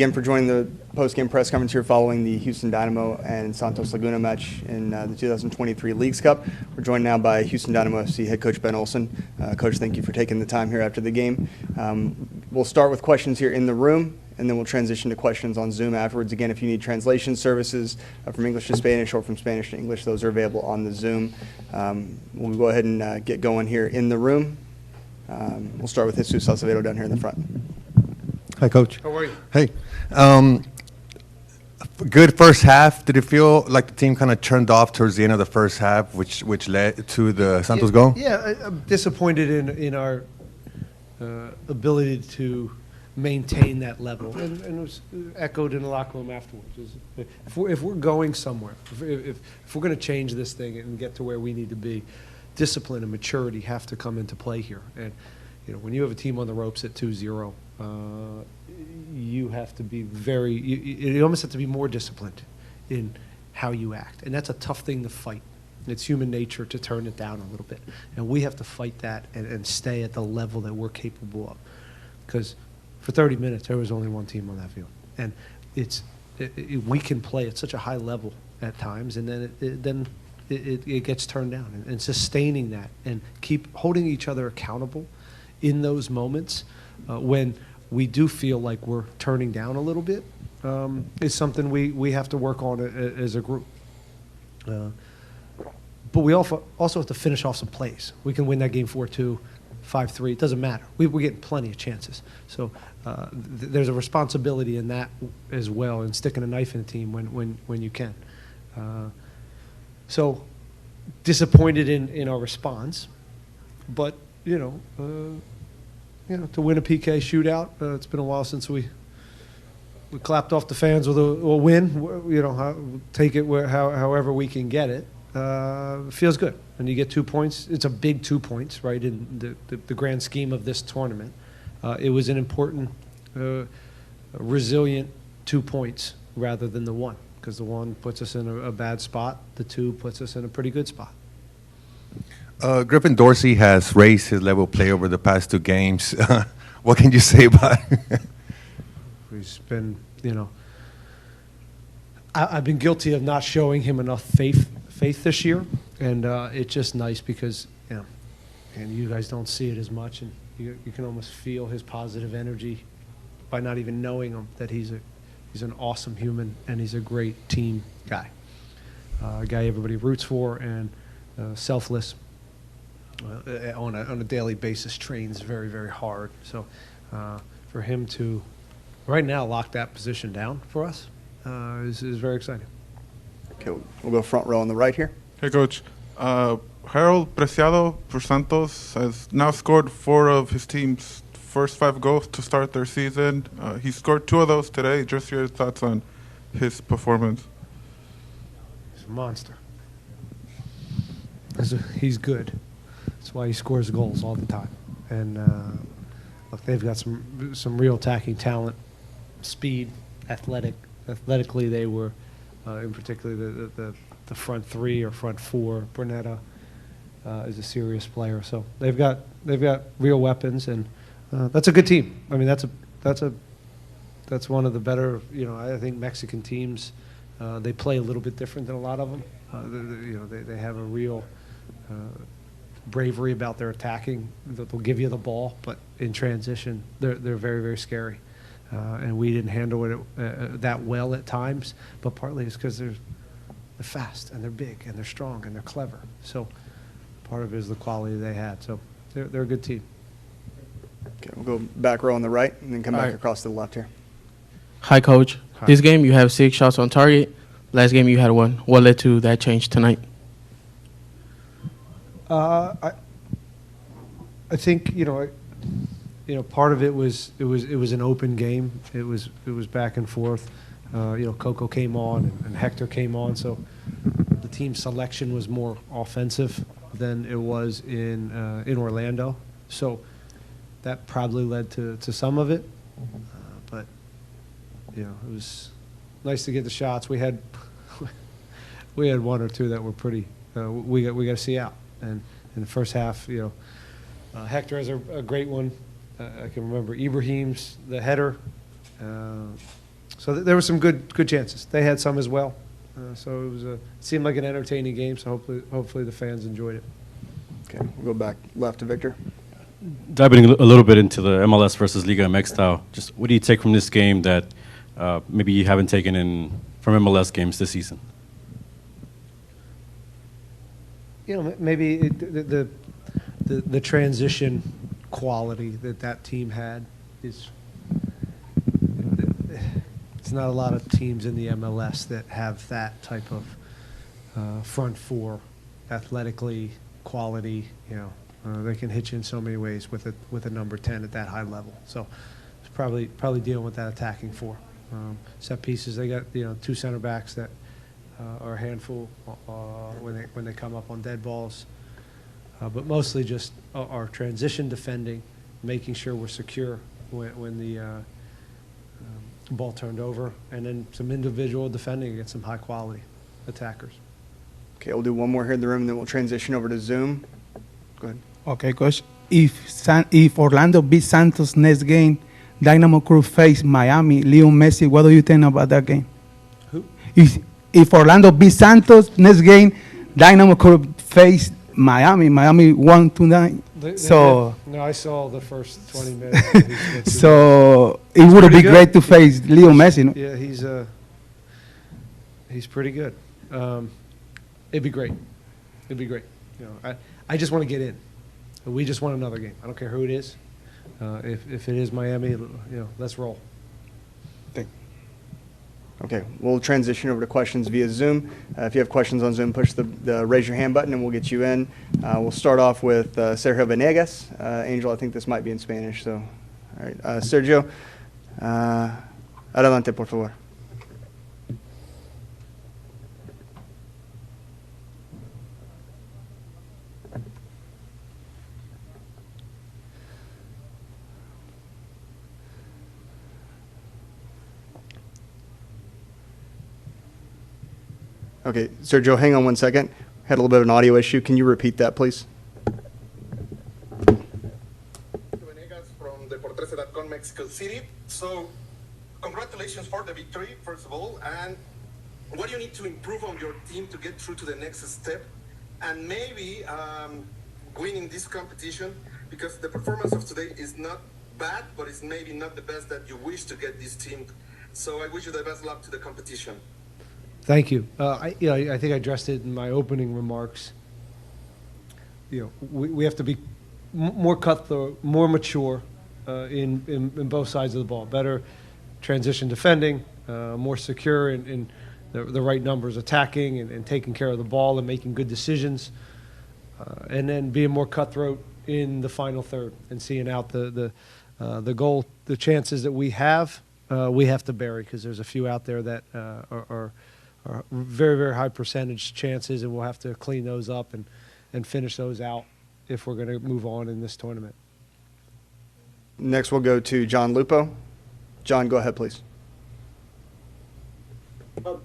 Again for joining the post-game press conference here following the Houston Dynamo and Santos Laguna match in the 2023 Leagues Cup. We're joined now by Houston Dynamo FC head coach Ben Olsen. Coach, thank you for taking the time here after the game. We'll start with questions here in the room, and then we'll transition to questions on Zoom afterwards. Again, if you need translation services from English to Spanish or from Spanish to English, those are available on the Zoom. We'll go ahead and get going here in the room. We'll start with Jesus Acevedo down here in the front. Hi, Coach. How are you? Hey. Good first half. Did it feel like the team kind of turned off towards the end of the first half, which led to the Santos goal? Yeah, I'm disappointed in our ability to maintain that level, and it was echoed in the locker room afterwards. If we're going somewhere, if we're going to change this thing and get to where we need to be, discipline and maturity have to come into play here. And when you have a team on the ropes at 2-0. You have to be you almost have to be more disciplined in how you act. And that's a tough thing to fight. It's human nature to turn it down a little bit. And we have to fight that and stay at the level that we're capable of. Because for 30 minutes, there was only one team on that field. And we can play at such a high level at times, and then it gets turned down. And sustaining that and keep holding each other accountable in those moments when we do feel like we're turning down a little bit is something we have to work on as a group. But we also have to finish off some plays. We can win that game 4-2, 5-3. It doesn't matter. We're getting plenty of chances. So there's a responsibility in that as well, in sticking a knife in the team when you can. So disappointed in our response, but to win a PK shootout, it's been a while since we clapped off the fans with a win. Take it however we can get it. Feels good. And you get 2 points. It's a big 2 points, right, in the grand scheme of this tournament. It was an important, resilient 2 points rather than the one, because the one puts us in a bad spot. The two puts us in a pretty good spot. Griffin Dorsey has raised his level of play over the past 2 games. What can you say about it? He's been, I've been guilty of not showing him enough faith this year, and it's just nice because, and you guys don't see it as much, and you can almost feel his positive energy by not even knowing him, that he's an awesome human and he's a great team guy, a guy everybody roots for, and selfless. On a daily basis, trains very, very hard. So for him to right now lock that position down for us is very exciting. Okay, we'll go front row on the right here. Hey, Coach. Harold Preciado for Santos has now scored 4 of his team's first 5 goals to start their season. He scored 2 of those today. Just your thoughts on his performance. He's a monster. He's good. That's why he scores goals all the time. And look, they've got some real attacking talent, speed, athletically they were, in particular the front 3 or front 4. Brunetta is a serious player. So they've got real weapons, and that's a good team. I mean, that's one of the better. I think Mexican teams. They play a little bit different than a lot of them. They have a real bravery about their attacking. They'll give you the ball, but in transition, they're very, very scary. And we didn't handle it that well at times, but partly it's because they're fast and they're big and they're strong and they're clever. So part of it is the quality they had. So they're a good team. Okay, we'll go back row on the right and then come back across to the left here. Hi, Coach. Hi. This game you have 6 shots on target. Last game you had 1. What led to that change tonight? I think part of it was an open game. It was back and forth. Coco came on and Hector came on, so the team selection was more offensive than it was in Orlando. So that probably led to some of it. But it was nice to get the shots. We had 1 or 2 that were pretty. We got to see out. And in the first half, Hector has a great one. I can remember Ibrahim's the header. So there were some good chances. They had some as well. So it seemed like an entertaining game. So hopefully the fans enjoyed it. Okay, we'll go back left to Victor. Diving a little bit into the MLS versus Liga MX style, just what do you take from this game that maybe you haven't taken from MLS games this season? You know, maybe the transition quality that team had is. It's not a lot of teams in the MLS that have that type of front four, athletically, quality. You know, they can hit you in so many ways with a number 10 at that high level. So it's probably dealing with that attacking four. Set pieces, they got two center backs that are a handful when they come up on dead balls, but mostly just our transition defending, making sure we're secure when the ball turned over, and then some individual defending against some high-quality attackers. Okay, we'll do one more here in the room, and then we'll transition over to Zoom. Go ahead. Okay, Coach. If Orlando beats Santos next game, Dynamo could face Miami, Leo Messi. What do you think about that game? Who? If Orlando beats Santos next game, Dynamo could face Miami. Miami won tonight. So no, I saw the first 20 minutes. so it would be good. great to face Leo Messi. No? Yeah, he's pretty good. It'd be great. It'd be great. You know, I just want to get in. We just want another game. I don't care who it is. If it is Miami, let's roll. Okay, we'll transition over to questions via Zoom. If you have questions on Zoom, push the raise your hand button and we'll get you in. We'll start off with Sergio Venegas. Angel, I think this might be in Spanish, so. All right, Sergio, adelante, por favor. Okay, Sergio, hang on one second. Had a little bit of an audio issue. Can you repeat that, please? Venegas from Deportes.com, Mexico City. So, congratulations for the victory, first of all. And what do you need to improve on your team to get through to the next step? And maybe winning this competition, because the performance of today is not bad, but it's maybe not the best that you wish to get this team. So I wish you the best luck to the competition. Thank you. I think I addressed it in my opening remarks. We have to be more cutthroat, more mature in both sides of the ball. Better transition defending, more secure in the right numbers attacking and taking care of the ball and making good decisions, and then being more cutthroat in the final third and seeing out the goal, the chances that we have to bury, because there's a few out there that are very, very high percentage chances, and we'll have to clean those up and finish those out if we're going to move on in this tournament. Next, we'll go to John Lupo. John, go ahead, please.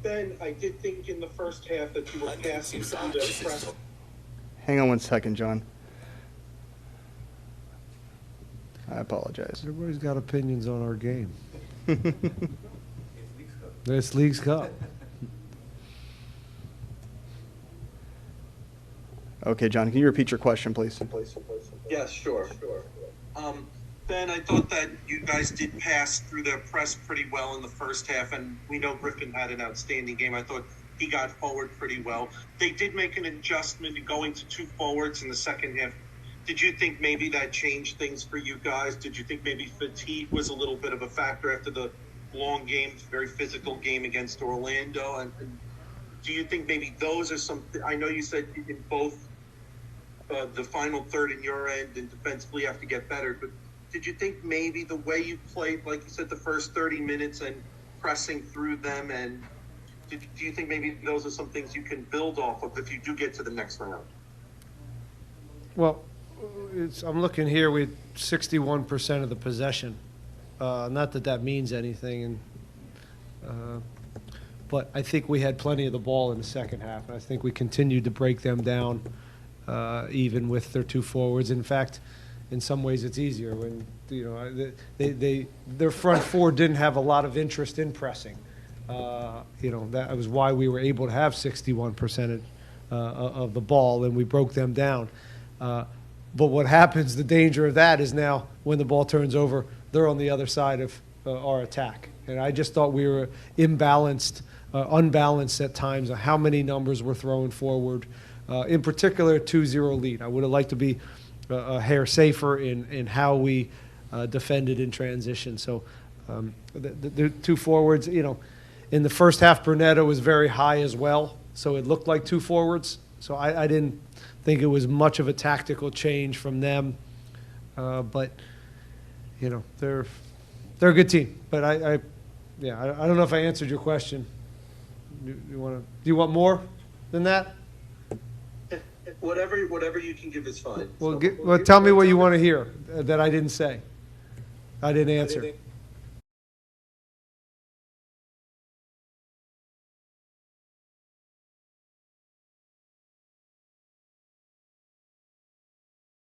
Ben, I did think in the first half that you were passing through the press. Hang on one second, John. I apologize. Everybody's got opinions on our game. It's Leagues Cup. Okay, John, can you repeat your question, please? Yes, sure. Ben, I thought that you guys did pass through the press pretty well in the first half, and we know Griffin had an outstanding game. I thought he got forward pretty well. They did make an adjustment to going to two forwards in the second half. Did you think maybe that changed things for you guys? Did you think maybe fatigue was a little bit of a factor after the long game, very physical game against Orlando? And do you think maybe those are some – I know you said in both the final third in your end and defensively have to get better, but did you think maybe the way you played, like you said, the first 30 minutes and pressing through them, and do you think maybe those are some things you can build off of if you do get to the next round? Well, I'm looking here with 61% of the possession. Not that means anything, but I think we had plenty of the ball in the second half, and I think we continued to break them down, even with their two forwards. In fact, in some ways it's easier when, their front four didn't have a lot of interest in pressing. That was why we were able to have 61% of the ball, and we broke them down. But what happens, the danger of that is now when the ball turns over, they're on the other side of our attack. And I just thought we were unbalanced at times on how many numbers we're throwing forward. In particular, 2-0 lead. I would have liked to be a hair safer in how we defended in transition. So the two forwards, in the first half, Brunetto was very high as well, so it looked like two forwards. So I didn't think it was much of a tactical change from them. But, they're a good team. But I don't know if I answered your question. Do you want more than that? Whatever you can give is fine. Well, tell me what you want to hear that I didn't say. I didn't answer.